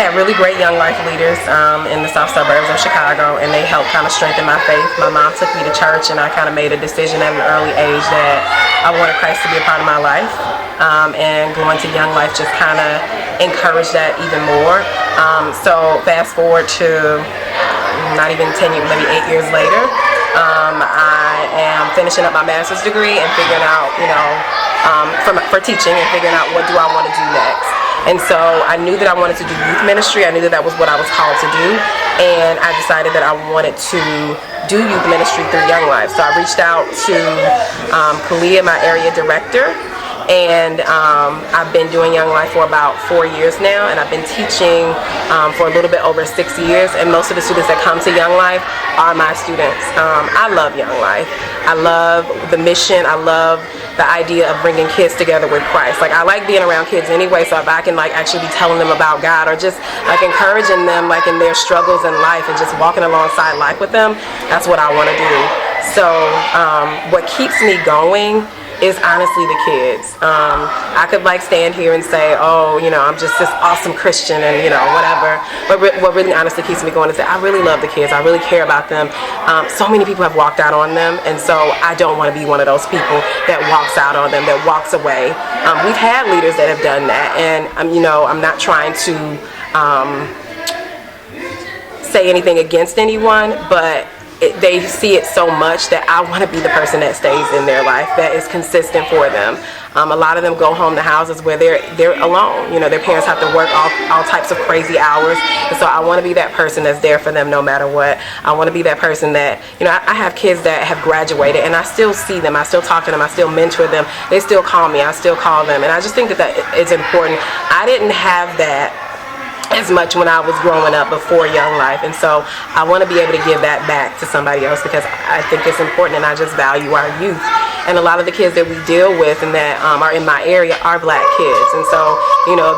had really great Young Life leaders in the south suburbs of Chicago, and they helped kind of strengthen my faith. My mom took me to church, and I kind of made a decision at an early age that I wanted Christ to be a part of my life, and going to Young Life just kind of encouraged that even more. So fast forward to not even 10 years, maybe 8 years later, I am finishing up my master's degree and figuring out, for teaching, and figuring out what do I want to do next. And so I knew that I wanted to do youth ministry. I knew that that was what I was called to do, and I decided that I wanted to do youth ministry through Young Life. So I reached out to Kalia, my area director, and I've been doing Young Life for about 4 years now, and I've been teaching for a little bit over 6 years, and most of the students that come to Young Life are my students. I love Young Life. I love the mission. I love the idea of bringing kids together with Christ. Like, I like being around kids anyway, so if I can actually be telling them about God, or just encouraging them in their struggles in life and just walking alongside life with them, that's what I want to do. So what keeps me going is honestly the kids. I could stand here and say, oh, I'm just this awesome Christian and whatever, but what really honestly keeps me going is that I really love the kids. I really care about them. So many people have walked out on them, and so I don't want to be one of those people that walks out on them, that walks away. We've had leaders that have done that, and I'm not trying to say anything against anyone, but they see it so much that I want to be the person that stays in their life, that is consistent for them. A lot of them go home to houses where they're alone. Their parents have to work all types of crazy hours, and so I want to be that person that's there for them no matter what. I want to be that person that, I have kids that have graduated, and I still see them, I still talk to them, I still mentor them, they still call me, I still call them, and I just think that is important. I didn't have that as much when I was growing up before Young Life, and so I want to be able to give that back to somebody else, because I think it's important, and I just value our youth. And a lot of the kids that we deal with and that are in my area are black kids, and so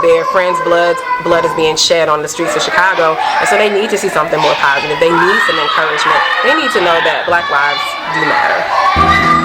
their friends' blood is being shed on the streets of Chicago, and so they need to see something more positive. They need some encouragement. They need to know that Black lives do matter.